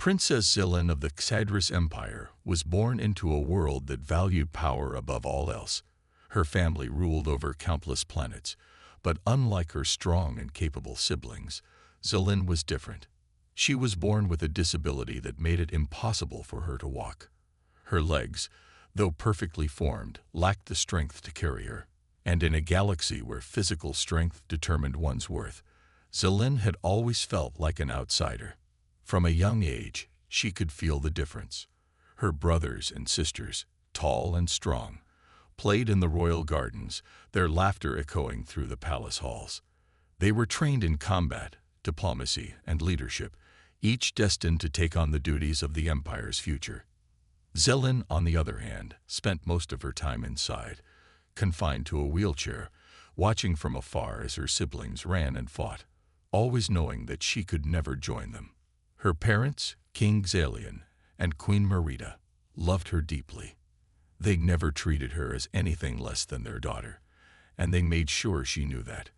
Princess Zilin of the Xadris Empire was born into a world that valued power above all else. Her family ruled over countless planets, but unlike her strong and capable siblings, Zilin was different. She was born with a disability that made it impossible for her to walk. Her legs, though perfectly formed, lacked the strength to carry her. And in a galaxy where physical strength determined one's worth, Zilin had always felt like an outsider. From a young age, she could feel the difference. Her brothers and sisters, tall and strong, played in the royal gardens, their laughter echoing through the palace halls. They were trained in combat, diplomacy, and leadership, each destined to take on the duties of the empire's future. Zilin, on the other hand, spent most of her time inside, confined to a wheelchair, watching from afar as her siblings ran and fought, always knowing that she could never join them. Her parents, King Xalian and Queen Merida, loved her deeply. They never treated her as anything less than their daughter, and they made sure she knew that.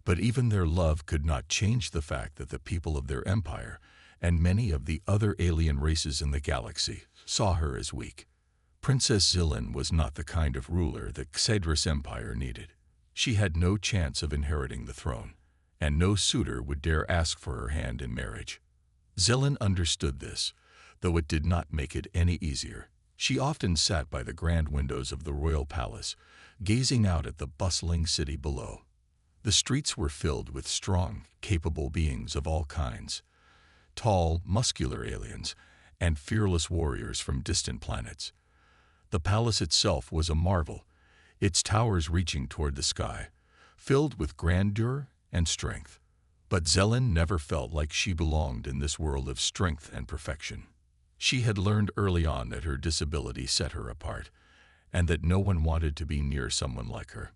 But even their love could not change the fact that the people of their empire, and many of the other alien races in the galaxy, saw her as weak. Princess Zilin was not the kind of ruler the Xadris Empire needed. She had no chance of inheriting the throne, and no suitor would dare ask for her hand in marriage. Zilin understood this, though it did not make it any easier. She often sat by the grand windows of the royal palace, gazing out at the bustling city below. The streets were filled with strong, capable beings of all kinds. Tall, muscular aliens, and fearless warriors from distant planets. The palace itself was a marvel, its towers reaching toward the sky, filled with grandeur and strength. But Zilin never felt like she belonged in this world of strength and perfection. She had learned early on that her disability set her apart, and that no one wanted to be near someone like her.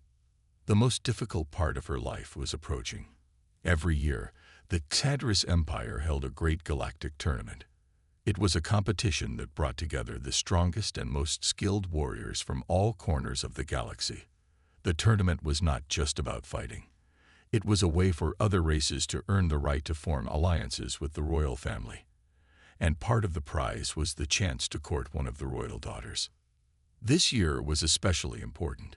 The most difficult part of her life was approaching. Every year, the Xadris Empire held a great galactic tournament. It was a competition that brought together the strongest and most skilled warriors from all corners of the galaxy. The tournament was not just about fighting. It was a way for other races to earn the right to form alliances with the royal family. And part of the prize was the chance to court one of the royal daughters. This year was especially important.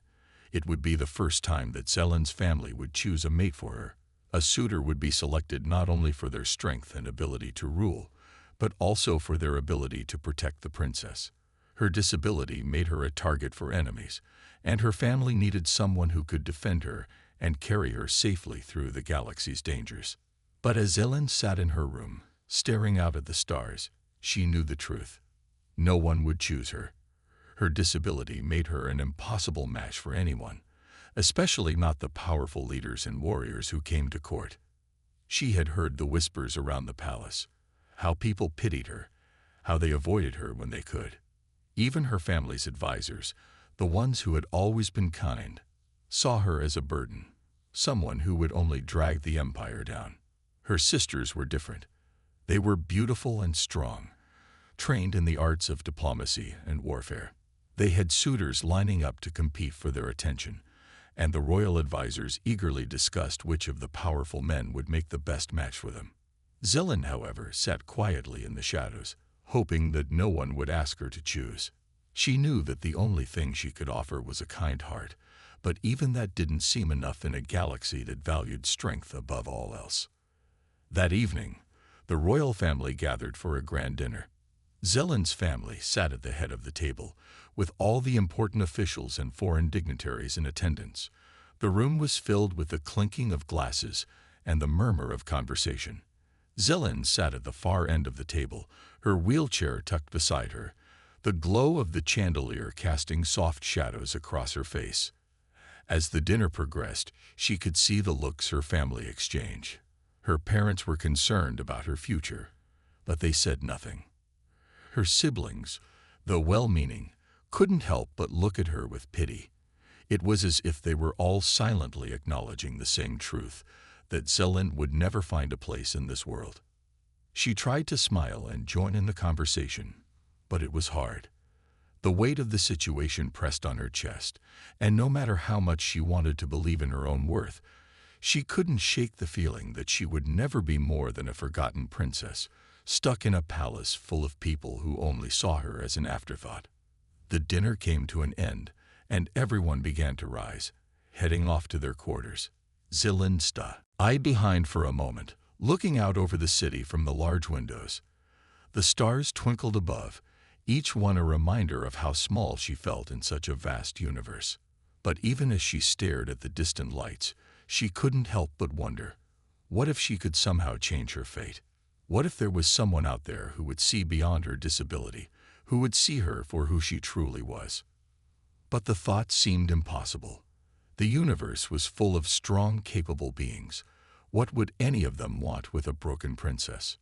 It would be the first time that Zilin's family would choose a mate for her. A suitor would be selected not only for their strength and ability to rule, but also for their ability to protect the princess. Her disability made her a target for enemies, and her family needed someone who could defend her and carry her safely through the galaxy's dangers. But as Zilin sat in her room, staring out at the stars, she knew the truth. No one would choose her. Her disability made her an impossible match for anyone, especially not the powerful leaders and warriors who came to court. She had heard the whispers around the palace, how people pitied her, how they avoided her when they could. Even her family's advisors, the ones who had always been kind, saw her as a burden, someone who would only drag the empire down. Her sisters were different. They were beautiful and strong, trained in the arts of diplomacy and warfare. They had suitors lining up to compete for their attention, and the royal advisors eagerly discussed which of the powerful men would make the best match for them. Zilin, however, sat quietly in the shadows, hoping that no one would ask her to choose. She knew that the only thing she could offer was a kind heart, but even that didn't seem enough in a galaxy that valued strength above all else. That evening, the royal family gathered for a grand dinner. Zilin's family sat at the head of the table, with all the important officials and foreign dignitaries in attendance. The room was filled with the clinking of glasses and the murmur of conversation. Zilin sat at the far end of the table, her wheelchair tucked beside her, the glow of the chandelier casting soft shadows across her face. As the dinner progressed, she could see the looks her family exchanged. Her parents were concerned about her future, but they said nothing. Her siblings, though well-meaning, couldn't help but look at her with pity. It was as if they were all silently acknowledging the same truth, that Zilin would never find a place in this world. She tried to smile and join in the conversation, but it was hard. The weight of the situation pressed on her chest, and no matter how much she wanted to believe in her own worth, she couldn't shake the feeling that she would never be more than a forgotten princess, stuck in a palace full of people who only saw her as an afterthought. The dinner came to an end, and everyone began to rise, heading off to their quarters. Zilin stayed behind for a moment, looking out over the city from the large windows. The stars twinkled above, each one a reminder of how small she felt in such a vast universe. But even as she stared at the distant lights, she couldn't help but wonder, what if she could somehow change her fate? What if there was someone out there who would see beyond her disability, who would see her for who she truly was? But the thought seemed impossible. The universe was full of strong, capable beings. What would any of them want with a broken princess?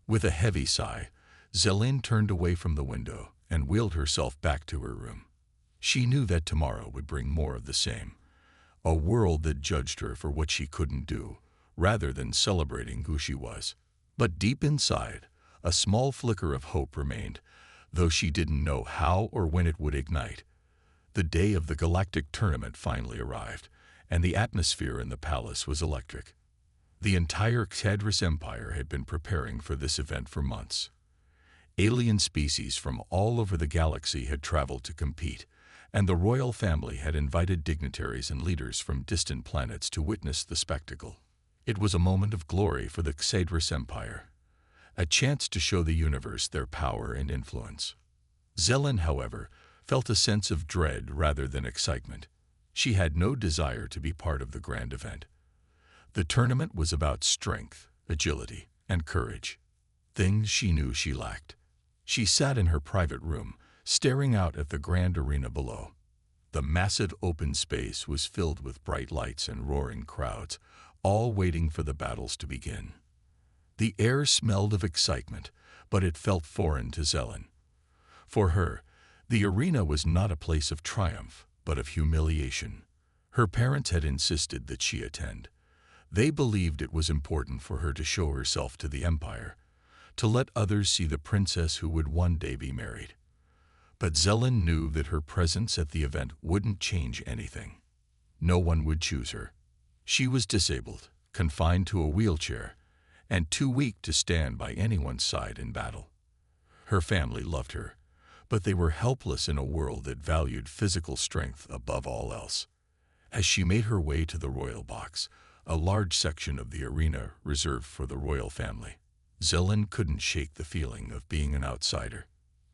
With a heavy sigh, Zelin turned away from the window and wheeled herself back to her room. She knew that tomorrow would bring more of the same, a world that judged her for what she couldn't do, rather than celebrating who she was. But deep inside, a small flicker of hope remained, though she didn't know how or when it would ignite. The day of the galactic tournament finally arrived, and the atmosphere in the palace was electric. The entire Xadris Empire had been preparing for this event for months. Alien species from all over the galaxy had traveled to compete, and the royal family had invited dignitaries and leaders from distant planets to witness the spectacle. It was a moment of glory for the Xadris Empire, a chance to show the universe their power and influence. Zelin, however, felt a sense of dread rather than excitement. She had no desire to be part of the grand event. The tournament was about strength, agility, and courage, things she knew she lacked. She sat in her private room, staring out at the grand arena below. The massive open space was filled with bright lights and roaring crowds, all waiting for the battles to begin. The air smelled of excitement, but it felt foreign to Zelin. For her, the arena was not a place of triumph, but of humiliation. Her parents had insisted that she attend. They believed it was important for her to show herself to the Empire, to let others see the princess who would one day be married. But Zelin knew that her presence at the event wouldn't change anything. No one would choose her. She was disabled, confined to a wheelchair, and too weak to stand by anyone's side in battle. Her family loved her, but they were helpless in a world that valued physical strength above all else. As she made her way to the royal box, a large section of the arena reserved for the royal family, Zelin couldn't shake the feeling of being an outsider.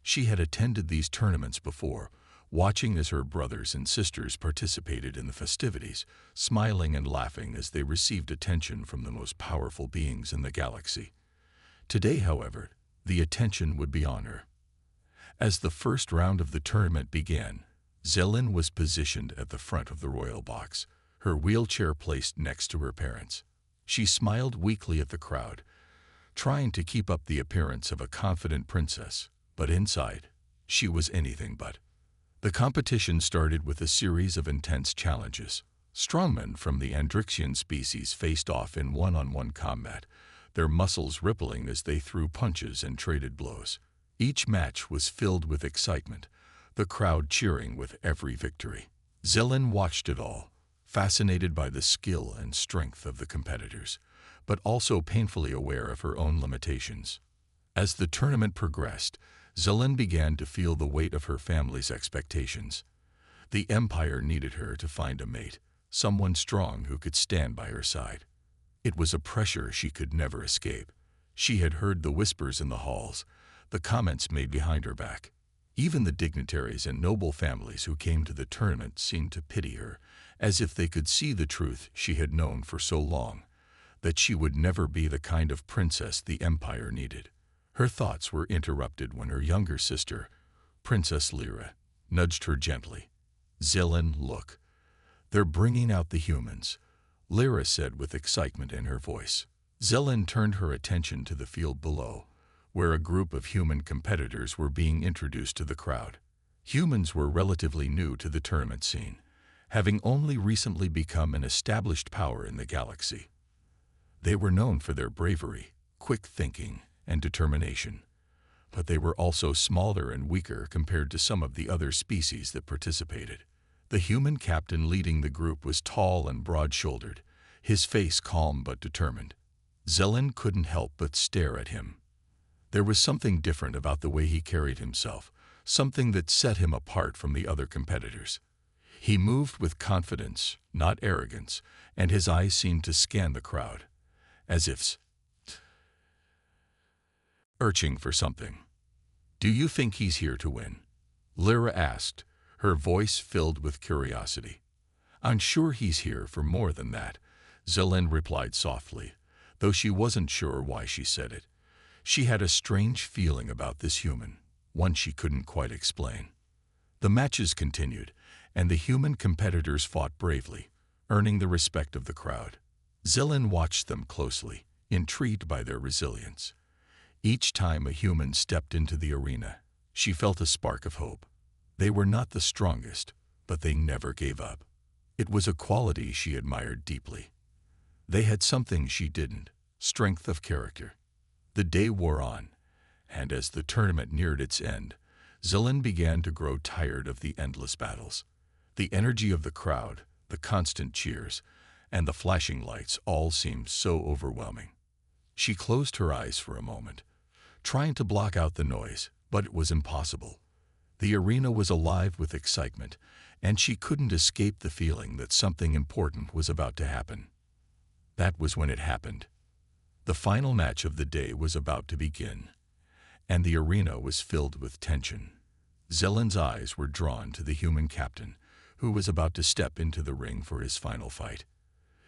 She had attended these tournaments before, watching as her brothers and sisters participated in the festivities, smiling and laughing as they received attention from the most powerful beings in the galaxy. Today, however, the attention would be on her. As the first round of the tournament began, Zelin was positioned at the front of the royal box, her wheelchair placed next to her parents. She smiled weakly at the crowd, trying to keep up the appearance of a confident princess, but inside, she was anything but. The competition started with a series of intense challenges. Strongmen from the Andrixian species faced off in one-on-one combat, their muscles rippling as they threw punches and traded blows. Each match was filled with excitement, the crowd cheering with every victory. Zelin watched it all, fascinated by the skill and strength of the competitors, but also painfully aware of her own limitations. As the tournament progressed, Zelin began to feel the weight of her family's expectations. The Empire needed her to find a mate, someone strong who could stand by her side. It was a pressure she could never escape. She had heard the whispers in the halls, the comments made behind her back. Even the dignitaries and noble families who came to the tournament seemed to pity her, as if they could see the truth she had known for so long, that she would never be the kind of princess the Empire needed. Her thoughts were interrupted when her younger sister, Princess Lyra, nudged her gently. "Zelin, look. They're bringing out the humans," Lyra said with excitement in her voice. Zelin turned her attention to the field below, where a group of human competitors were being introduced to the crowd. Humans were relatively new to the tournament scene, having only recently become an established power in the galaxy. They were known for their bravery, quick thinking, and determination, but they were also smaller and weaker compared to some of the other species that participated. The human captain leading the group was tall and broad-shouldered, his face calm but determined. Zelin couldn't help but stare at him. There was something different about the way he carried himself, something that set him apart from the other competitors. He moved with confidence, not arrogance, and his eyes seemed to scan the crowd, as if searching for something. "Do you think he's here to win?" Lyra asked, her voice filled with curiosity. "I'm sure he's here for more than that," Zelin replied softly, though she wasn't sure why she said it. She had a strange feeling about this human, one she couldn't quite explain. The matches continued, and the human competitors fought bravely, earning the respect of the crowd. Zelin watched them closely, intrigued by their resilience. Each time a human stepped into the arena, she felt a spark of hope. They were not the strongest, but they never gave up. It was a quality she admired deeply. They had something she didn't, strength of character. The day wore on, and as the tournament neared its end, Zelin began to grow tired of the endless battles. The energy of the crowd, the constant cheers, and the flashing lights all seemed so overwhelming. She closed her eyes for a moment, trying to block out the noise, but it was impossible. The arena was alive with excitement, and she couldn't escape the feeling that something important was about to happen. That was when it happened. The final match of the day was about to begin, and the arena was filled with tension. Zelin's eyes were drawn to the human captain, who was about to step into the ring for his final fight.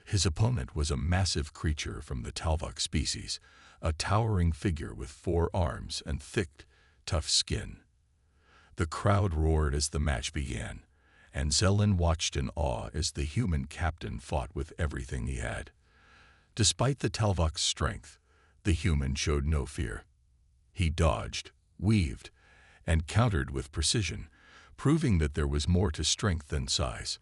His opponent was a massive creature from the Talvok species, a towering figure with 4 arms and thick, tough skin. The crowd roared as the match began, and Zelin watched in awe as the human captain fought with everything he had. Despite the Talvok's strength, the human showed no fear. He dodged, weaved, and countered with precision, proving that there was more to strength than size.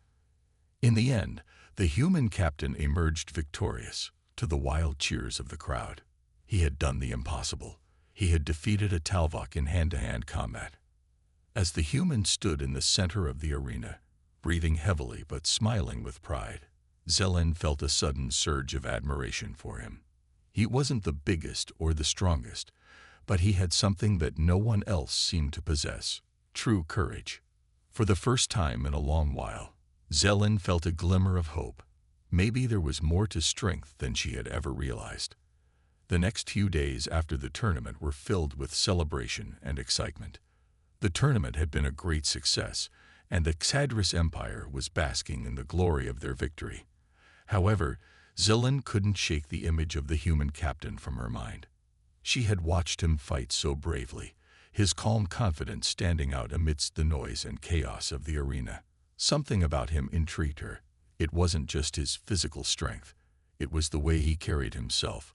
In the end, the human captain emerged victorious, to the wild cheers of the crowd. He had done the impossible. He had defeated a Talvok in hand-to-hand combat. As the human stood in the center of the arena, breathing heavily but smiling with pride, Zelin felt a sudden surge of admiration for him. He wasn't the biggest or the strongest, but he had something that no one else seemed to possess: true courage. For the first time in a long while, Zelin felt a glimmer of hope. Maybe there was more to strength than she had ever realized. The next few days after the tournament were filled with celebration and excitement. The tournament had been a great success, and the Xadris Empire was basking in the glory of their victory. However, Zelin couldn't shake the image of the human captain from her mind. She had watched him fight so bravely, his calm confidence standing out amidst the noise and chaos of the arena. Something about him intrigued her. It wasn't just his physical strength. It was the way he carried himself,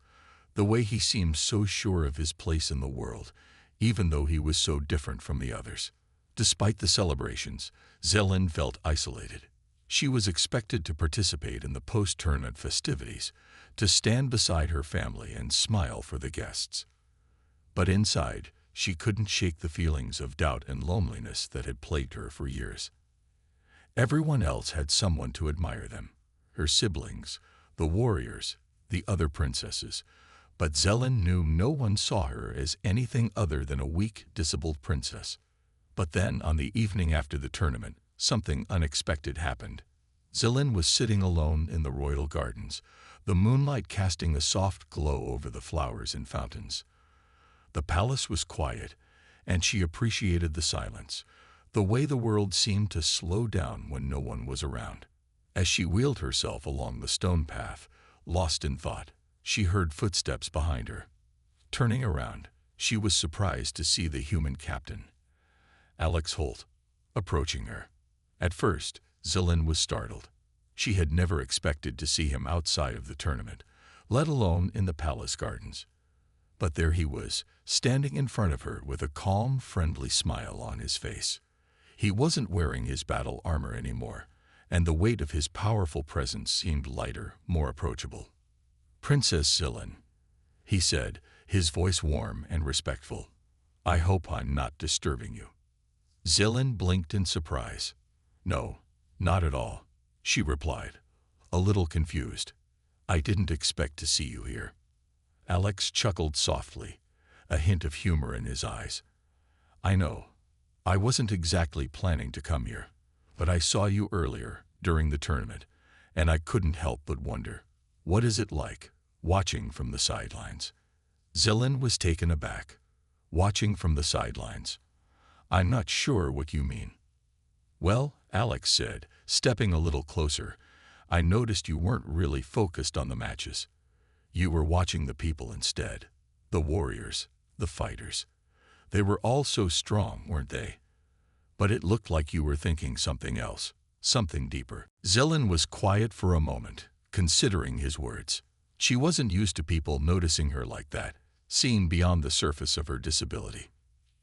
the way he seemed so sure of his place in the world, even though he was so different from the others. Despite the celebrations, Zelin felt isolated. She was expected to participate in the post-tournament festivities, to stand beside her family and smile for the guests. But inside, she couldn't shake the feelings of doubt and loneliness that had plagued her for years. Everyone else had someone to admire them: her siblings, the warriors, the other princesses. But Zelin knew no one saw her as anything other than a weak, disabled princess. But then, on the evening after the tournament, something unexpected happened. Zelin was sitting alone in the royal gardens, the moonlight casting a soft glow over the flowers and fountains. The palace was quiet, and she appreciated the silence, the way the world seemed to slow down when no one was around. As she wheeled herself along the stone path, lost in thought, she heard footsteps behind her. Turning around, she was surprised to see the human captain, Alex Holt, approaching her. At first, Zelin was startled. She had never expected to see him outside of the tournament, let alone in the palace gardens. But there he was, standing in front of her with a calm, friendly smile on his face. He wasn't wearing his battle armor anymore, and the weight of his powerful presence seemed lighter, more approachable. "Princess Zelin," he said, his voice warm and respectful. "I hope I'm not disturbing you." Zelin blinked in surprise. "No, not at all," she replied, a little confused. "I didn't expect to see you here." Alex chuckled softly, a hint of humor in his eyes. "I know. I wasn't exactly planning to come here, but I saw you earlier, during the tournament, and I couldn't help but wonder, what is it like, watching from the sidelines?" Zillan was taken aback. "Watching from the sidelines? I'm not sure what you mean." "Well," Alex said, stepping a little closer, "I noticed you weren't really focused on the matches. You were watching the people instead. The warriors, the fighters. They were all so strong, weren't they? But it looked like you were thinking something else, something deeper." Zillan was quiet for a moment, considering his words. She wasn't used to people noticing her like that, seeing beyond the surface of her disability.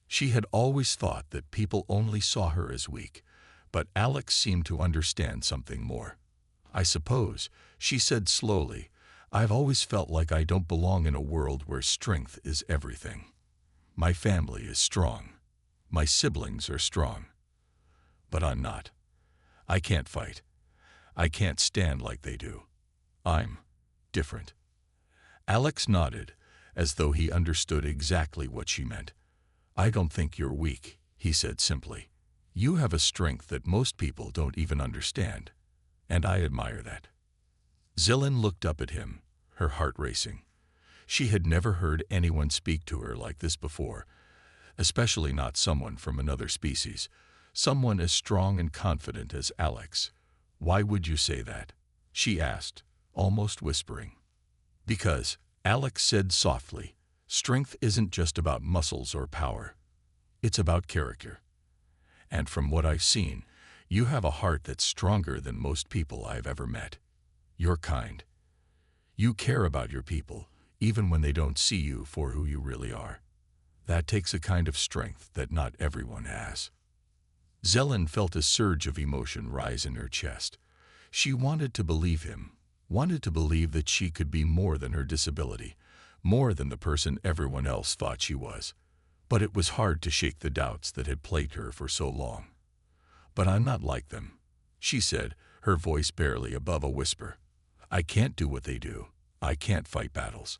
She had always thought that people only saw her as weak, but Alex seemed to understand something more. "I suppose," she said slowly, "I've always felt like I don't belong in a world where strength is everything. My family is strong. My siblings are strong. But I'm not. I can't fight. I can't stand like they do. I'm different." Alex nodded, as though he understood exactly what she meant. "I don't think you're weak," he said simply. "You have a strength that most people don't even understand, and I admire that." Zillan looked up at him, her heart racing. She had never heard anyone speak to her like this before, especially not someone from another species, someone as strong and confident as Alex. "Why would you say that?" she asked, almost whispering. "Because," Alex said softly, "strength isn't just about muscles or power. It's about character. And from what I've seen, you have a heart that's stronger than most people I've ever met. You're kind. You care about your people, even when they don't see you for who you really are. That takes a kind of strength that not everyone has." Zillan felt a surge of emotion rise in her chest. She wanted to believe him, wanted to believe that she could be more than her disability, more than the person everyone else thought she was. But it was hard to shake the doubts that had plagued her for so long. "But I'm not like them," she said, her voice barely above a whisper. "I can't do what they do. I can't fight battles.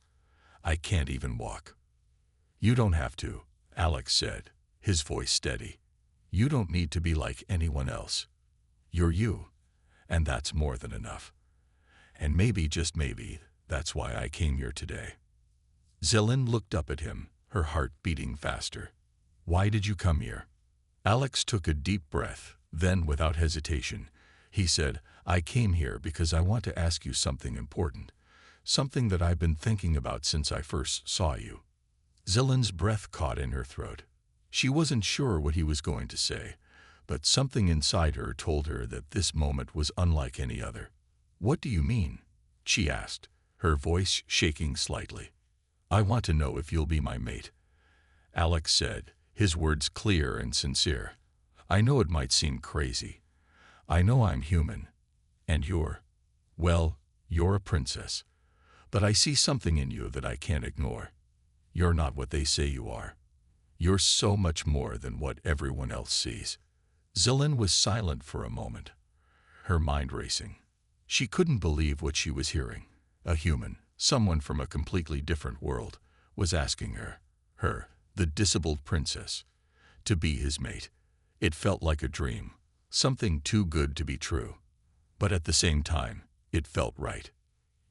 I can't even walk." "You don't have to," Alex said, his voice steady. "You don't need to be like anyone else. You're you, and that's more than enough. And maybe, just maybe, that's why I came here today." Zillan looked up at him, her heart beating faster. "Why did you come here?" Alex took a deep breath, then without hesitation, he said, "I came here because I want to ask you something important, something that I've been thinking about since I first saw you." Zillan's breath caught in her throat. She wasn't sure what he was going to say, but something inside her told her that this moment was unlike any other. "What do you mean?" she asked, her voice shaking slightly. "I want to know if you'll be my mate," Alex said, his words clear and sincere. "I know it might seem crazy. I know I'm human, and well, you're a princess. But I see something in you that I can't ignore. You're not what they say you are. You're so much more than what everyone else sees." Zillan was silent for a moment, her mind racing. She couldn't believe what she was hearing. A human, someone from a completely different world, was asking her, the disabled princess, to be his mate. It felt like a dream, something too good to be true. But at the same time, it felt right.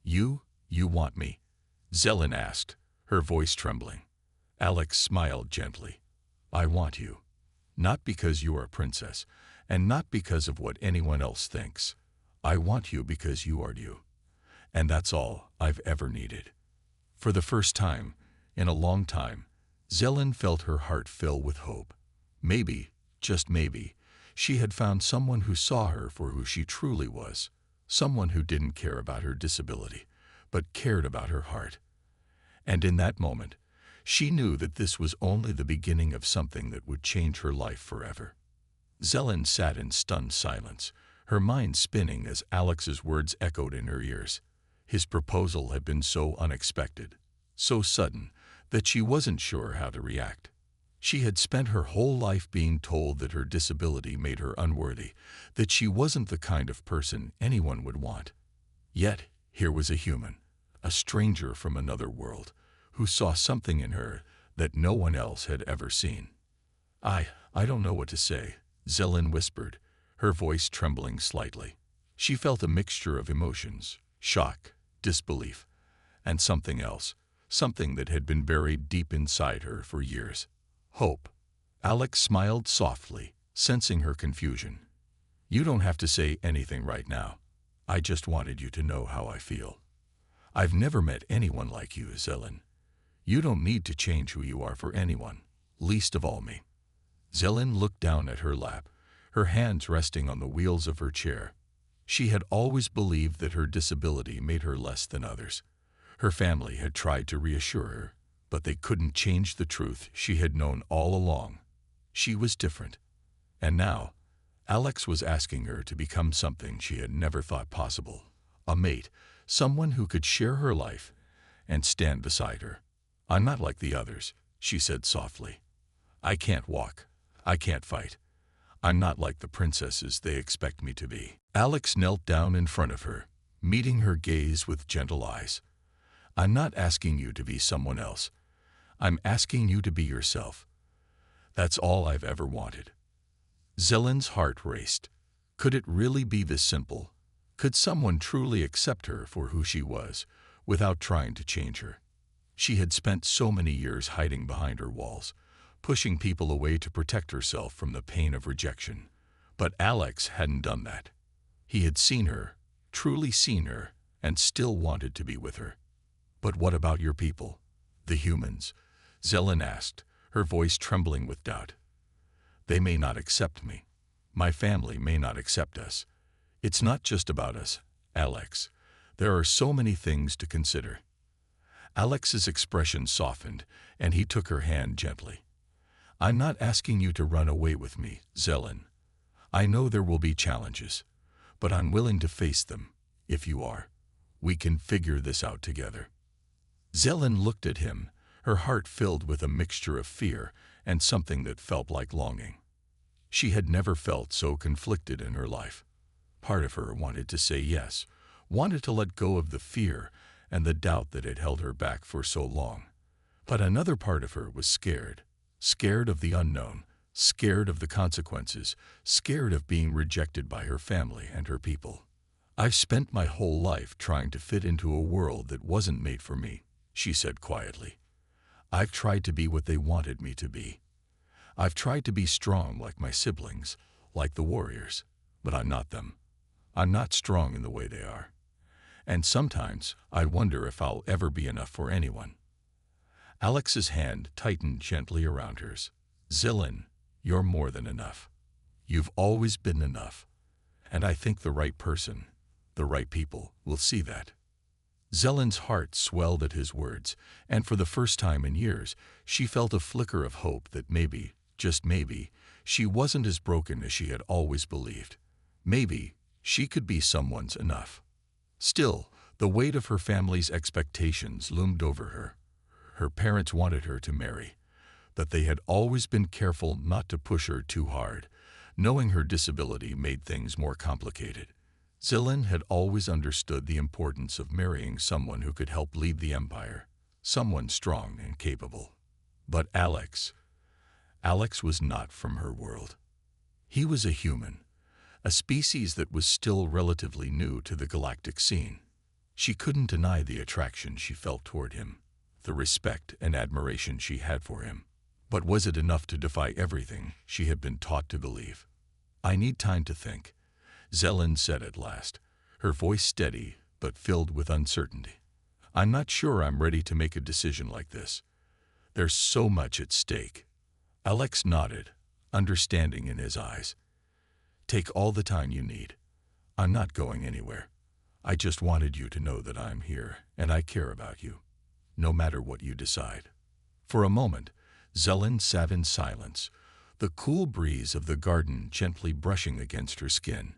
You want me?" Zillan asked, her voice trembling. Alex smiled gently. "I want you. Not because you are a princess, and not because of what anyone else thinks. I want you because you are you. And that's all I've ever needed." For the first time, in a long time, Zillan felt her heart fill with hope. Maybe, just maybe, she had found someone who saw her for who she truly was, someone who didn't care about her disability, but cared about her heart. And in that moment, she knew that this was only the beginning of something that would change her life forever. Zillan sat in stunned silence, her mind spinning as Alex's words echoed in her ears. His proposal had been so unexpected, so sudden, that she wasn't sure how to react. She had spent her whole life being told that her disability made her unworthy, that she wasn't the kind of person anyone would want. Yet, here was a human, a stranger from another world, who saw something in her that no one else had ever seen. I don't know what to say, Zelen whispered, her voice trembling slightly. She felt a mixture of emotions, shock, disbelief, and something else, something that had been buried deep inside her for years. Hope. Alex smiled softly, sensing her confusion. You don't have to say anything right now. I just wanted you to know how I feel. I've never met anyone like you, Zelen. You don't need to change who you are for anyone, least of all me. Zelen looked down at her lap, her hands resting on the wheels of her chair. She had always believed that her disability made her less than others. Her family had tried to reassure her, but they couldn't change the truth she had known all along. She was different. And now, Alex was asking her to become something she had never thought possible. A mate, someone who could share her life and stand beside her. I'm not like the others, she said softly. I can't walk. I can't fight. I'm not like the princesses they expect me to be. Alex knelt down in front of her, meeting her gaze with gentle eyes. I'm not asking you to be someone else. I'm asking you to be yourself. That's all I've ever wanted. Zelen's heart raced. Could it really be this simple? Could someone truly accept her for who she was, without trying to change her? She had spent so many years hiding behind her walls, pushing people away to protect herself from the pain of rejection. But Alex hadn't done that. He had seen her, truly seen her, and still wanted to be with her. But what about your people? The humans? Zelen asked, her voice trembling with doubt. They may not accept me. My family may not accept us. It's not just about us, Alex. There are so many things to consider. Alex's expression softened, and he took her hand gently. I'm not asking you to run away with me, Zelen. I know there will be challenges, but I'm willing to face them, if you are. We can figure this out together. Zelen looked at him, her heart filled with a mixture of fear and something that felt like longing. She had never felt so conflicted in her life. Part of her wanted to say yes, wanted to let go of the fear and the doubt that had held her back for so long. But another part of her was scared. Scared of the unknown, scared of the consequences, scared of being rejected by her family and her people. I've spent my whole life trying to fit into a world that wasn't made for me, she said quietly. I've tried to be what they wanted me to be. I've tried to be strong like my siblings, like the warriors, but I'm not them. I'm not strong in the way they are. And sometimes I wonder if I'll ever be enough for anyone. Alex's hand tightened gently around hers. Zelen, you're more than enough. You've always been enough. And I think the right person, the right people, will see that. Zelen's heart swelled at his words, and for the first time in years, she felt a flicker of hope that maybe, just maybe, she wasn't as broken as she had always believed. Maybe she could be someone's enough. Still, the weight of her family's expectations loomed over her. Her parents wanted her to marry, but they had always been careful not to push her too hard, knowing her disability made things more complicated. Zelen had always understood the importance of marrying someone who could help lead the empire, someone strong and capable. But Alex was not from her world. He was a human, a species that was still relatively new to the galactic scene. She couldn't deny the attraction she felt toward him, the respect and admiration she had for him. But was it enough to defy everything she had been taught to believe? I need time to think, Zelen said at last, her voice steady but filled with uncertainty. I'm not sure I'm ready to make a decision like this. There's so much at stake. Alex nodded, understanding in his eyes. Take all the time you need. I'm not going anywhere. I just wanted you to know that I'm here and I care about you, no matter what you decide. For a moment, Zelen sat in silence, the cool breeze of the garden gently brushing against her skin.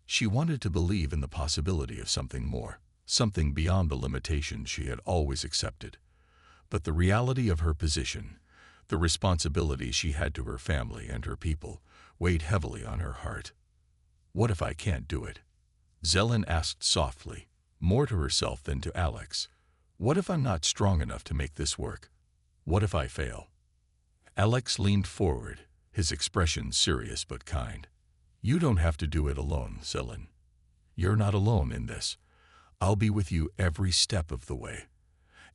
She wanted to believe in the possibility of something more, something beyond the limitations she had always accepted. But the reality of her position, the responsibility she had to her family and her people, weighed heavily on her heart. What if I can't do it? Zelen asked softly, more to herself than to Alex. What if I'm not strong enough to make this work? What if I fail? Alex leaned forward, his expression serious but kind. You don't have to do it alone, Zelen. You're not alone in this. I'll be with you every step of the way.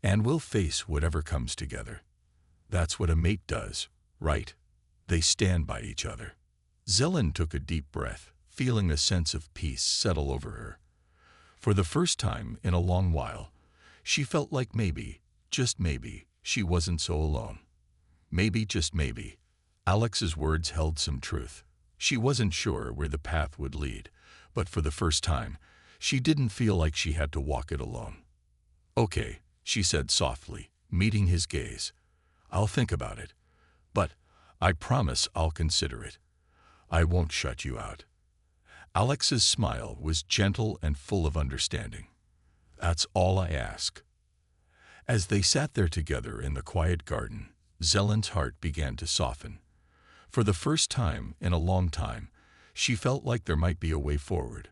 And we'll face whatever comes together. That's what a mate does, right? They stand by each other. Zelen took a deep breath, feeling a sense of peace settle over her. For the first time in a long while, she felt like maybe, just maybe, she wasn't so alone. Maybe, just maybe, Alex's words held some truth. She wasn't sure where the path would lead, but for the first time, she didn't feel like she had to walk it alone. Okay, she said softly, meeting his gaze. I'll think about it, but I promise I'll consider it. I won't shut you out. Alex's smile was gentle and full of understanding. That's all I ask. As they sat there together in the quiet garden, Zelen's heart began to soften. For the first time in a long time, she felt like there might be a way forward,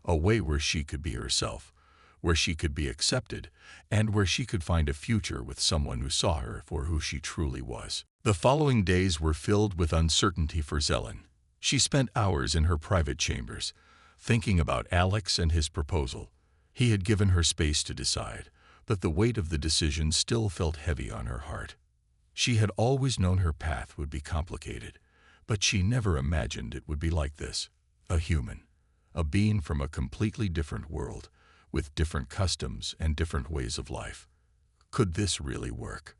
a way where she could be herself, where she could be accepted, and where she could find a future with someone who saw her for who she truly was. The following days were filled with uncertainty for Zelen. She spent hours in her private chambers, thinking about Alex and his proposal. He had given her space to decide, but the weight of the decision still felt heavy on her heart. She had always known her path would be complicated, but she never imagined it would be like this. A human, a being from a completely different world, with different customs and different ways of life. Could this really work?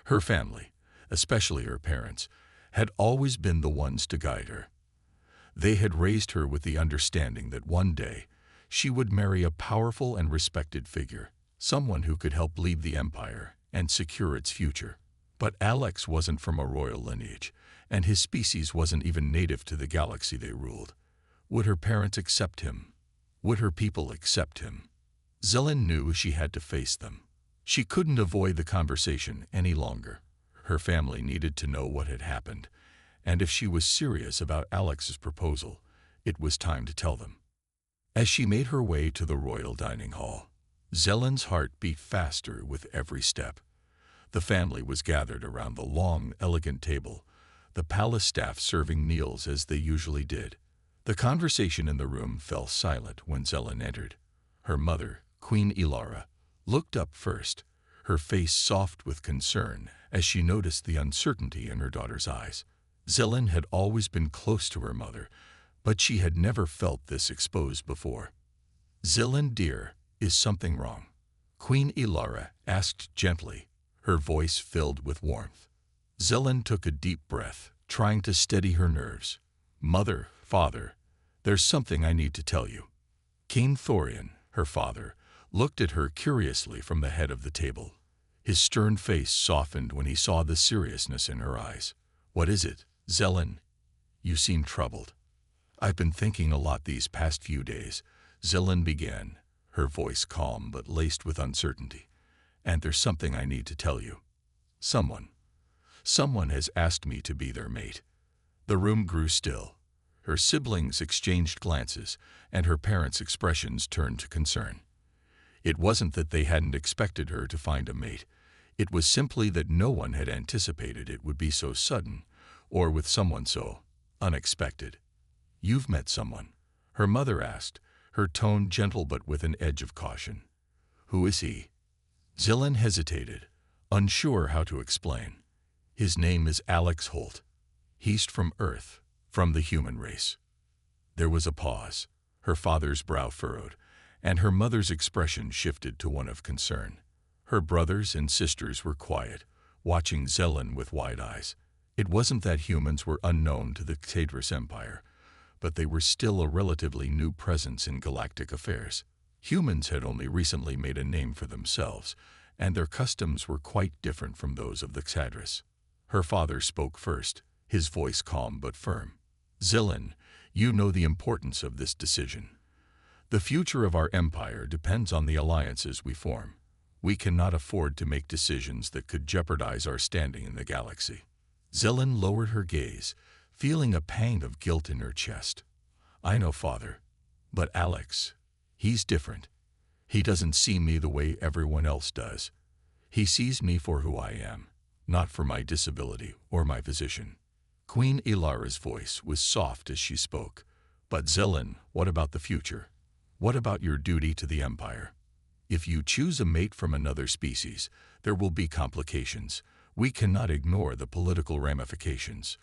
Her family, especially her parents, had always been the ones to guide her. They had raised her with the understanding that one day she would marry a powerful and respected figure, someone who could help lead the empire and secure its future. But Alex wasn't from a royal lineage, and his species wasn't even native to the galaxy they ruled. Would her parents accept him? Would her people accept him? Zelen knew she had to face them. She couldn't avoid the conversation any longer. Her family needed to know what had happened, and if she was serious about Alex's proposal, it was time to tell them. As she made her way to the royal dining hall, Zelen's heart beat faster with every step. The family was gathered around the long, elegant table, the palace staff serving meals as they usually did. The conversation in the room fell silent when Zelen entered. Her mother, Queen Ilara, looked up first, her face soft with concern as she noticed the uncertainty in her daughter's eyes. Zelen had always been close to her mother, but she had never felt this exposed before. Zelen, dear, is something wrong? Queen Ilara asked gently, her voice filled with warmth. Zelen took a deep breath, trying to steady her nerves. Mother, father, there's something I need to tell you. King Thorian, her father, looked at her curiously from the head of the table. His stern face softened when he saw the seriousness in her eyes. What is it, Zelen? You seem troubled. I've been thinking a lot these past few days, Zelen began, her voice calm but laced with uncertainty. And there's something I need to tell you. Someone has asked me to be their mate. The room grew still. Her siblings exchanged glances, and her parents' expressions turned to concern. It wasn't that they hadn't expected her to find a mate. It was simply that no one had anticipated it would be so sudden, or with someone so unexpected. You've met someone? Her mother asked, her tone gentle but with an edge of caution. Who is he? Zelen hesitated, unsure how to explain. His name is Alex Holt. He's from Earth, from the human race. There was a pause. Her father's brow furrowed, and her mother's expression shifted to one of concern. Her brothers and sisters were quiet, watching Zelen with wide eyes. It wasn't that humans were unknown to the Xadris Empire, but they were still a relatively new presence in galactic affairs. Humans had only recently made a name for themselves, and their customs were quite different from those of the Xadris. Her father spoke first, his voice calm but firm. Zelen, you know the importance of this decision. The future of our empire depends on the alliances we form. We cannot afford to make decisions that could jeopardize our standing in the galaxy. Zelen lowered her gaze, feeling a pang of guilt in her chest. I know, father, but Alex, he's different. He doesn't see me the way everyone else does. He sees me for who I am. not for my disability or my position." Queen Ilara's voice was soft as she spoke. "But Zelen, what about the future? What about your duty to the Empire? If you choose a mate from another species, there will be complications. We cannot ignore the political ramifications."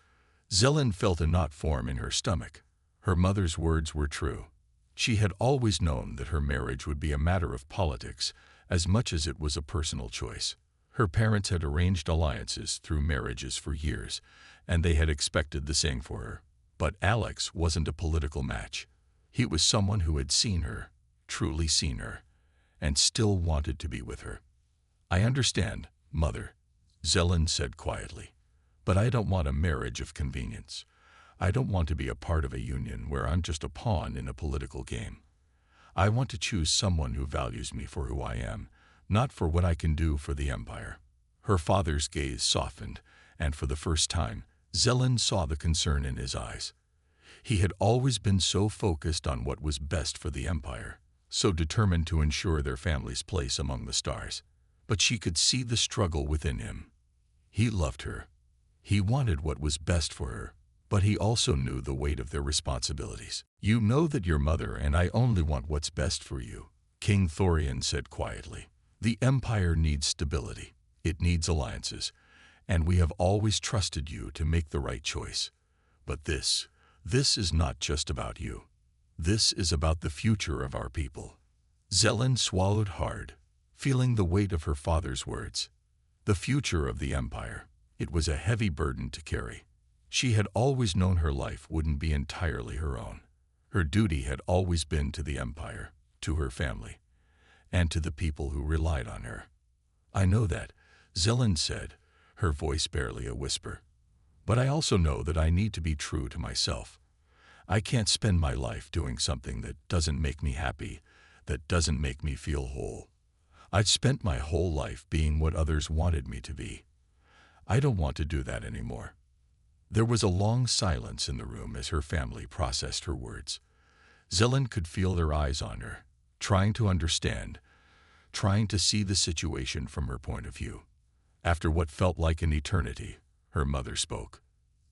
Zelen felt a knot form in her stomach. Her mother's words were true. She had always known that her marriage would be a matter of politics as much as it was a personal choice. Her parents had arranged alliances through marriages for years, and they had expected the same for her. But Alex wasn't a political match. He was someone who had seen her, truly seen her, and still wanted to be with her. "I understand, Mother," Zelen said quietly, "but I don't want a marriage of convenience. I don't want to be a part of a union where I'm just a pawn in a political game. I want to choose someone who values me for who I am, not for what I can do for the Empire." Her father's gaze softened, and for the first time, Zelen saw the concern in his eyes. He had always been so focused on what was best for the Empire, so determined to ensure their family's place among the stars. But she could see the struggle within him. He loved her. He wanted what was best for her, but he also knew the weight of their responsibilities. "You know that your mother and I only want what's best for you," King Thorian said quietly. "The Empire needs stability. It needs alliances, and we have always trusted you to make the right choice. But this is not just about you. This is about the future of our people." Zelen swallowed hard, feeling the weight of her father's words. The future of the Empire. It was a heavy burden to carry. She had always known her life wouldn't be entirely her own. Her duty had always been to the Empire, to her family, and to the people who relied on her. "I know that," Zelen said, her voice barely a whisper. "But I also know that I need to be true to myself. I can't spend my life doing something that doesn't make me happy, that doesn't make me feel whole. I've spent my whole life being what others wanted me to be. I don't want to do that anymore." There was a long silence in the room as her family processed her words. Zelen could feel their eyes on her, trying to understand, trying to see the situation from her point of view. After what felt like an eternity, her mother spoke.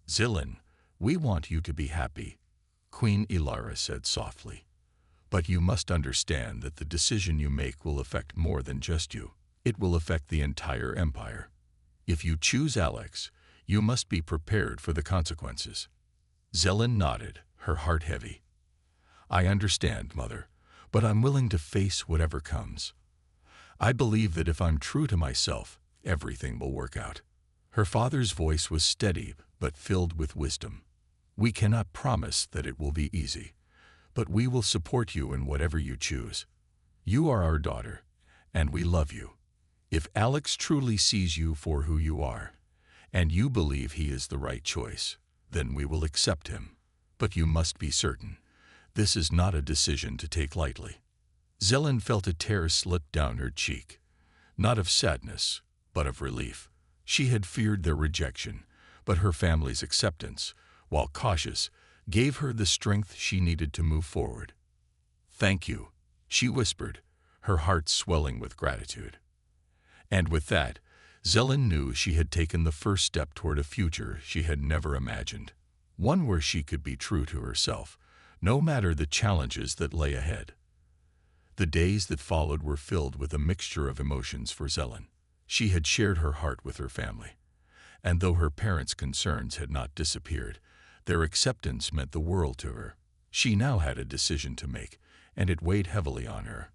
"Zelen, we want you to be happy," Queen Ilara said softly. "But you must understand that the decision you make will affect more than just you. It will affect the entire Empire. If you choose Alex, you must be prepared for the consequences." Zelen nodded, her heart heavy. "I understand, Mother, but I'm willing to face whatever comes. I believe that if I'm true to myself, everything will work out." Her father's voice was steady but filled with wisdom. "We cannot promise that it will be easy, but we will support you in whatever you choose. You are our daughter, and we love you. If Alex truly sees you for who you are, and you believe he is the right choice, then we will accept him. But you must be certain, this is not a decision to take lightly." Zelen felt a tear slip down her cheek, not of sadness, but of relief. She had feared their rejection, but her family's acceptance, while cautious, gave her the strength she needed to move forward. "Thank you," she whispered, her heart swelling with gratitude. And with that, Zelen knew she had taken the first step toward a future she had never imagined, one where she could be true to herself, no matter the challenges that lay ahead. The days that followed were filled with a mixture of emotions for Zelen. She had shared her heart with her family, and though her parents' concerns had not disappeared, their acceptance meant the world to her. She now had a decision to make, and it weighed heavily on her.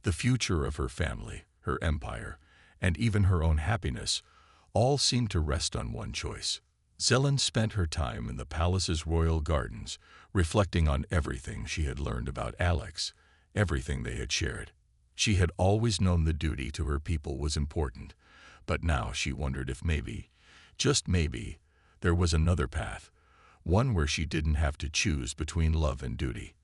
The future of her family, her empire, and even her own happiness, all seemed to rest on one choice. Zelen spent her time in the palace's royal gardens, reflecting on everything she had learned about Alex, everything they had shared. She had always known the duty to her people was important, but now she wondered if maybe, just maybe, there was another path, one where she didn't have to choose between love and duty.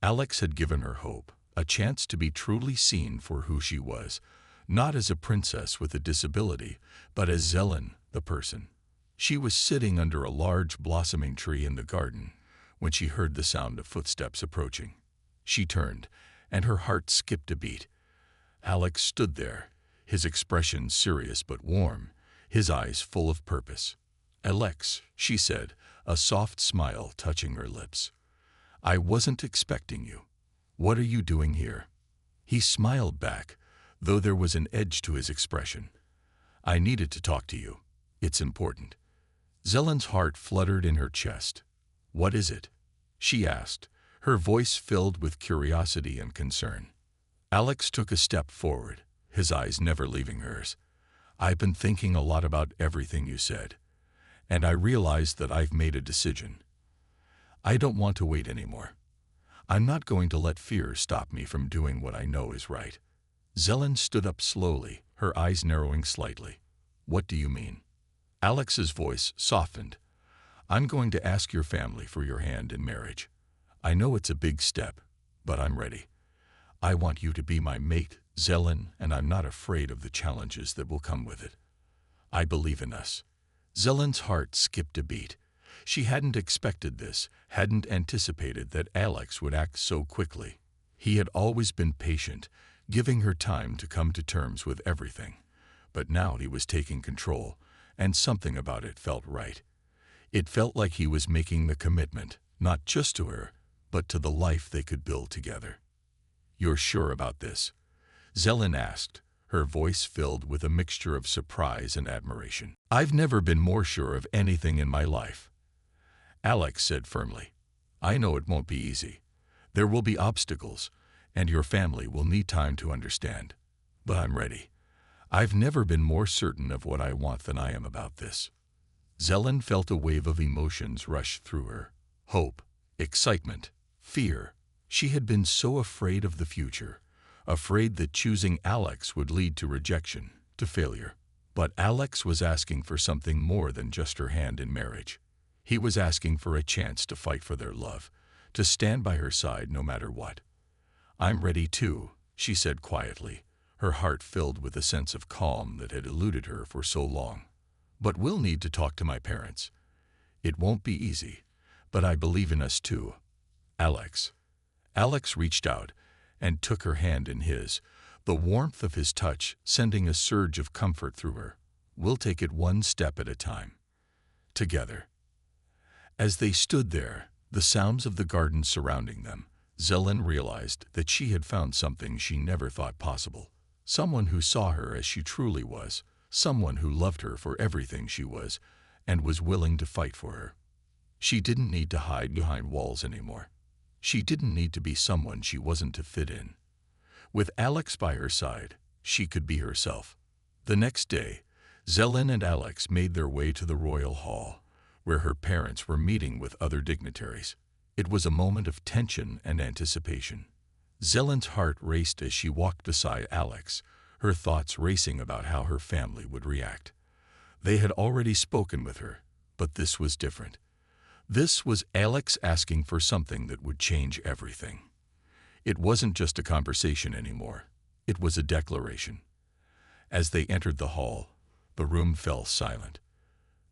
Alex had given her hope, a chance to be truly seen for who she was, not as a princess with a disability, but as Zelen, the person. She was sitting under a large blossoming tree in the garden when she heard the sound of footsteps approaching. She turned, and her heart skipped a beat. Alex stood there, his expression serious but warm, his eyes full of purpose. "Alex," she said, a soft smile touching her lips. "I wasn't expecting you. What are you doing here?" He smiled back, though there was an edge to his expression. "I needed to talk to you. It's important." Zelen's heart fluttered in her chest. "What is it?" she asked, her voice filled with curiosity and concern. Alex took a step forward, his eyes never leaving hers. "I've been thinking a lot about everything you said, and I realized that I've made a decision. I don't want to wait anymore. I'm not going to let fear stop me from doing what I know is right." Zelen stood up slowly, her eyes narrowing slightly. "What do you mean?" Alex's voice softened. "I'm going to ask your family for your hand in marriage. I know it's a big step, but I'm ready. I want you to be my mate, Zelen, and I'm not afraid of the challenges that will come with it. I believe in us." Zelen's heart skipped a beat. She hadn't expected this, hadn't anticipated that Alex would act so quickly. He had always been patient, giving her time to come to terms with everything. But now he was taking control, and something about it felt right. It felt like he was making the commitment, not just to her, but to the life they could build together. "You're sure about this?" Zelen asked, her voice filled with a mixture of surprise and admiration. "I've never been more sure of anything in my life," Alex said firmly. "I know it won't be easy. There will be obstacles, and your family will need time to understand. But I'm ready. I've never been more certain of what I want than I am about this." Zelen felt a wave of emotions rush through her. Hope, excitement, fear. She had been so afraid of the future, afraid that choosing Alex would lead to rejection, to failure. But Alex was asking for something more than just her hand in marriage. He was asking for a chance to fight for their love, to stand by her side no matter what. "I'm ready too," she said quietly, her heart filled with a sense of calm that had eluded her for so long. "But we'll need to talk to my parents. It won't be easy, but I believe in us too, Alex." Alex reached out and took her hand in his, the warmth of his touch sending a surge of comfort through her. "We'll take it one step at a time. Together." As they stood there, the sounds of the garden surrounding them, Zelen realized that she had found something she never thought possible. Someone who saw her as she truly was, someone who loved her for everything she was, and was willing to fight for her. She didn't need to hide behind walls anymore. She didn't need to be someone she wasn't to fit in. With Alex by her side, she could be herself. The next day, Zelen and Alex made their way to the royal hall, where her parents were meeting with other dignitaries. It was a moment of tension and anticipation. Zelen's heart raced as she walked beside Alex, her thoughts racing about how her family would react. They had already spoken with her, but this was different. This was Alex asking for something that would change everything. It wasn't just a conversation anymore. It was a declaration. As they entered the hall, the room fell silent.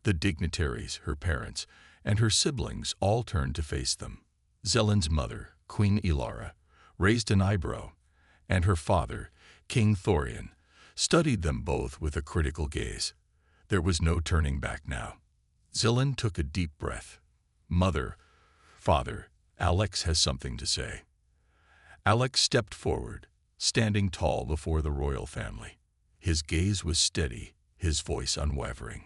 The dignitaries, her parents, and her siblings all turned to face them. Zelen's mother, Queen Ilara, raised an eyebrow, and her father, King Thorian, studied them both with a critical gaze. There was no turning back now. Zelen took a deep breath. "Mother, father, Alex has something to say." Alex stepped forward, standing tall before the royal family. His gaze was steady, his voice unwavering.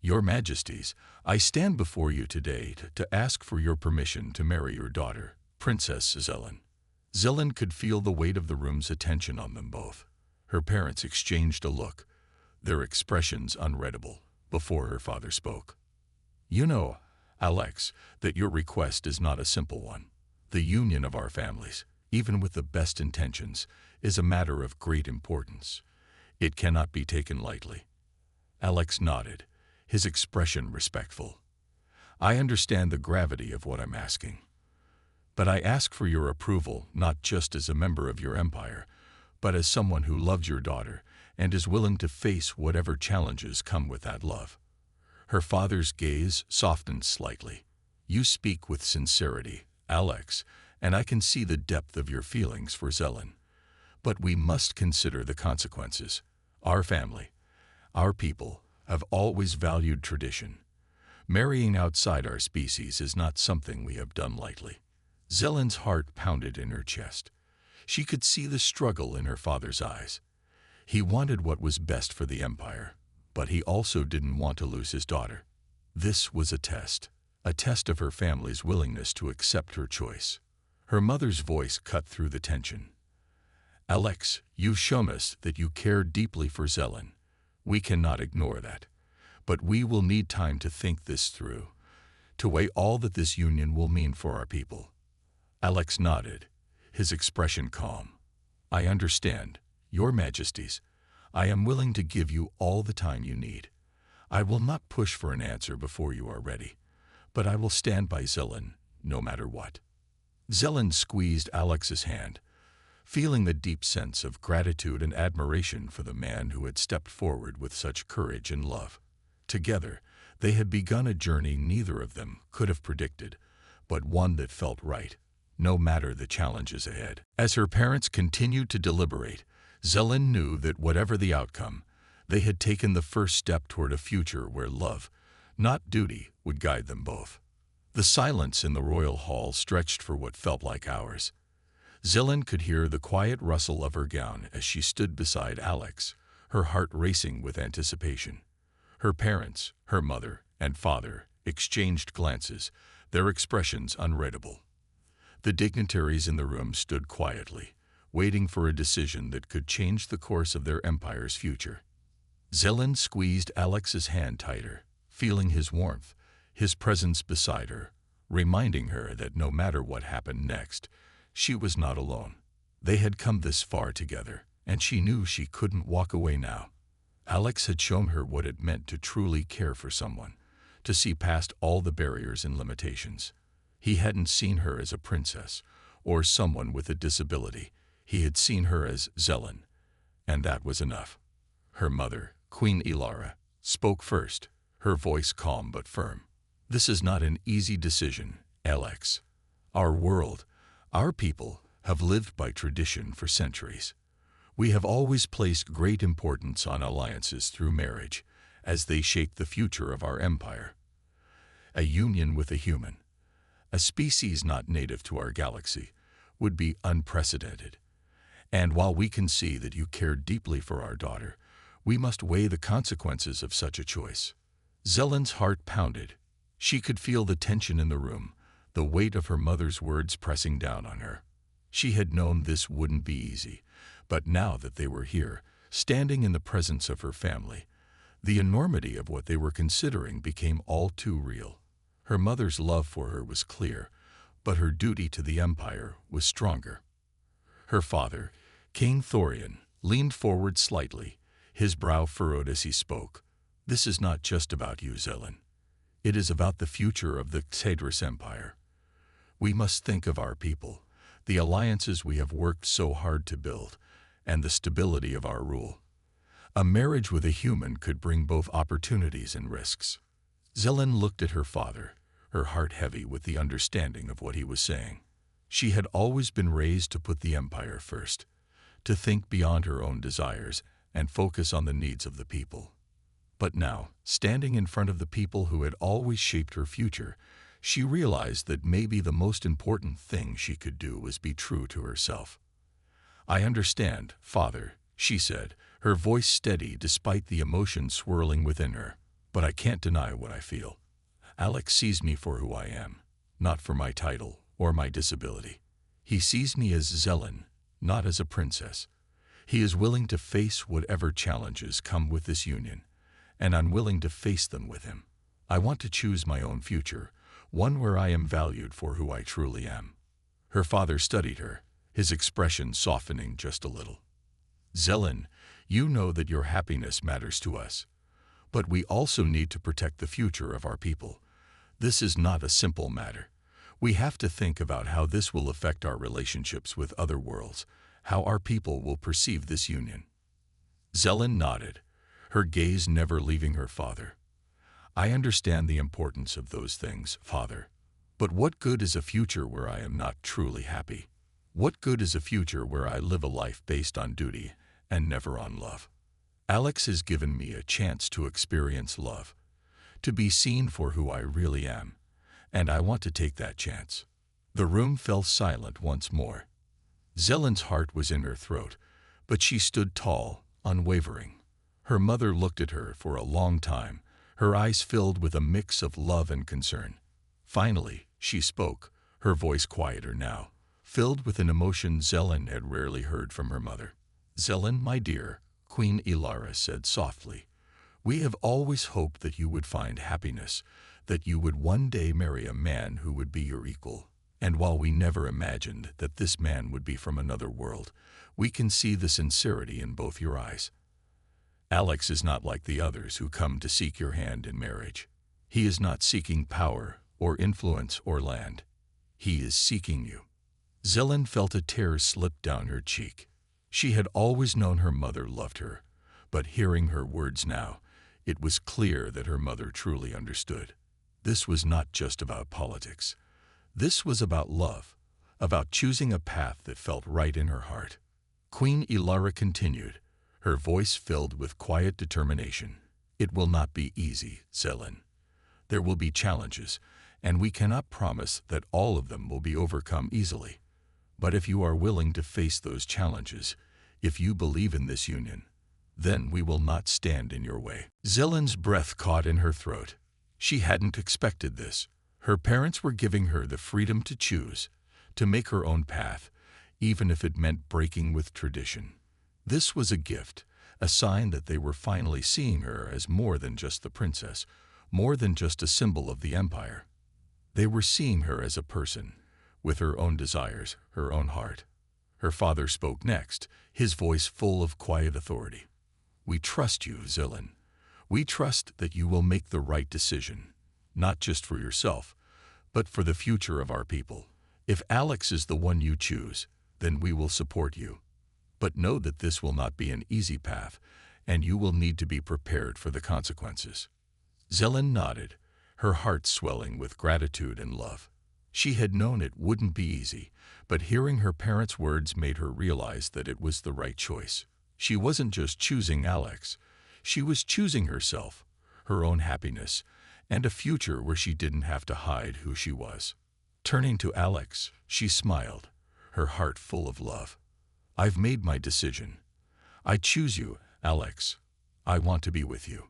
"Your Majesties, I stand before you today to ask for your permission to marry your daughter, Princess Zelen." Zelen could feel the weight of the room's attention on them both. Her parents exchanged a look, their expressions unreadable, before her father spoke. "You know, Alex, that your request is not a simple one. The union of our families, even with the best intentions, is a matter of great importance. It cannot be taken lightly." Alex nodded, his expression respectful. "I understand the gravity of what I'm asking. But I ask for your approval not just as a member of your empire, but as someone who loves your daughter and is willing to face whatever challenges come with that love." Her father's gaze softened slightly. "You speak with sincerity, Alex, and I can see the depth of your feelings for Zelen. But we must consider the consequences. Our family, our people, have always valued tradition. Marrying outside our species is not something we have done lightly." Zelen's heart pounded in her chest. She could see the struggle in her father's eyes. He wanted what was best for the Empire, but he also didn't want to lose his daughter. This was a test of her family's willingness to accept her choice. Her mother's voice cut through the tension. "Alex, you've shown us that you care deeply for Zelen. We cannot ignore that. But we will need time to think this through, to weigh all that this union will mean for our people." Alex nodded, his expression calm. "I understand, Your Majesties. I am willing to give you all the time you need. I will not push for an answer before you are ready, but I will stand by Zelen, no matter what." Zelen squeezed Alex's hand, feeling the deep sense of gratitude and admiration for the man who had stepped forward with such courage and love. Together, they had begun a journey neither of them could have predicted, but one that felt right, no matter the challenges ahead. As her parents continued to deliberate, Zelen knew that whatever the outcome, they had taken the first step toward a future where love, not duty, would guide them both. The silence in the royal hall stretched for what felt like hours. Zelen could hear the quiet rustle of her gown as she stood beside Alex, her heart racing with anticipation. Her parents, her mother and father, exchanged glances, their expressions unreadable. The dignitaries in the room stood quietly, waiting for a decision that could change the course of their empire's future. Zelen squeezed Alex's hand tighter, feeling his warmth, his presence beside her, reminding her that no matter what happened next, she was not alone. They had come this far together, and she knew she couldn't walk away now. Alex had shown her what it meant to truly care for someone, to see past all the barriers and limitations. He hadn't seen her as a princess or someone with a disability. He had seen her as Zelen, and that was enough. Her mother, Queen Ilara, spoke first, her voice calm but firm. "This is not an easy decision, Alex. Our world, our people, have lived by tradition for centuries. We have always placed great importance on alliances through marriage, as they shape the future of our empire. A union with a human, a species not native to our galaxy, would be unprecedented. And while we can see that you care deeply for our daughter, we must weigh the consequences of such a choice." Zelen's heart pounded. She could feel the tension in the room, the weight of her mother's words pressing down on her. She had known this wouldn't be easy, but now that they were here, standing in the presence of her family, the enormity of what they were considering became all too real. Her mother's love for her was clear, but her duty to the Empire was stronger. Her father, King Thorian, leaned forward slightly, his brow furrowed as he spoke. "This is not just about you, Zelen. It is about the future of the Xadris Empire. We must think of our people, the alliances we have worked so hard to build, and the stability of our rule. A marriage with a human could bring both opportunities and risks." Zelen looked at her father, her heart heavy with the understanding of what he was saying. She had always been raised to put the Empire first, to think beyond her own desires and focus on the needs of the people. But now, standing in front of the people who had always shaped her future, she realized that maybe the most important thing she could do was be true to herself. "I understand, Father," she said, her voice steady despite the emotion swirling within her, "but I can't deny what I feel. Alex sees me for who I am, not for my title or my disability. He sees me as Zelen, not as a princess. He is willing to face whatever challenges come with this union, and I'm willing to face them with him. I want to choose my own future, one where I am valued for who I truly am." Her father studied her, his expression softening just a little. "Zelen, you know that your happiness matters to us, but we also need to protect the future of our people. This is not a simple matter. We have to think about how this will affect our relationships with other worlds, how our people will perceive this union." Zelen nodded, her gaze never leaving her father. "I understand the importance of those things, Father. But what good is a future where I am not truly happy? What good is a future where I live a life based on duty and never on love?" Alex has given me a chance to experience love, to be seen for who I really am, and I want to take that chance." The room fell silent once more. Zelen's heart was in her throat, but she stood tall, unwavering. Her mother looked at her for a long time, her eyes filled with a mix of love and concern. Finally, she spoke, her voice quieter now, filled with an emotion Zelen had rarely heard from her mother. "Zelen, my dear," Queen Ilara said softly, "we have always hoped that you would find happiness, that you would one day marry a man who would be your equal. And while we never imagined that this man would be from another world, we can see the sincerity in both your eyes. Alex is not like the others who come to seek your hand in marriage. He is not seeking power or influence or land. He is seeking you." Zelen felt a tear slip down her cheek. She had always known her mother loved her, but hearing her words now, it was clear that her mother truly understood. This was not just about politics. This was about love, about choosing a path that felt right in her heart. Queen Ilara continued, her voice filled with quiet determination. "It will not be easy, Zelen. There will be challenges, and we cannot promise that all of them will be overcome easily. But if you are willing to face those challenges, if you believe in this union, then we will not stand in your way." Zelen's breath caught in her throat. She hadn't expected this. Her parents were giving her the freedom to choose, to make her own path, even if it meant breaking with tradition. This was a gift, a sign that they were finally seeing her as more than just the princess, more than just a symbol of the empire. They were seeing her as a person, with her own desires, her own heart. Her father spoke next, his voice full of quiet authority. "We trust you, Zelen. We trust that you will make the right decision, not just for yourself, but for the future of our people. If Alex is the one you choose, then we will support you. But know that this will not be an easy path, and you will need to be prepared for the consequences." Zelen nodded, her heart swelling with gratitude and love. She had known it wouldn't be easy, but hearing her parents' words made her realize that it was the right choice. She wasn't just choosing Alex, she was choosing herself, her own happiness, and a future where she didn't have to hide who she was. Turning to Alex, she smiled, her heart full of love. "I've made my decision. I choose you, Alex. I want to be with you.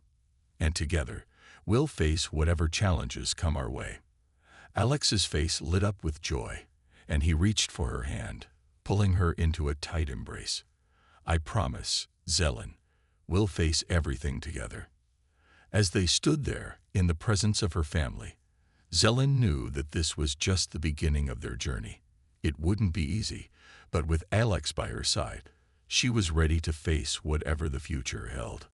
And together, we'll face whatever challenges come our way." Alex's face lit up with joy, and he reached for her hand, pulling her into a tight embrace. "I promise, Zelen, we'll face everything together." As they stood there, in the presence of her family, Zelen knew that this was just the beginning of their journey. It wouldn't be easy, but with Alex by her side, she was ready to face whatever the future held.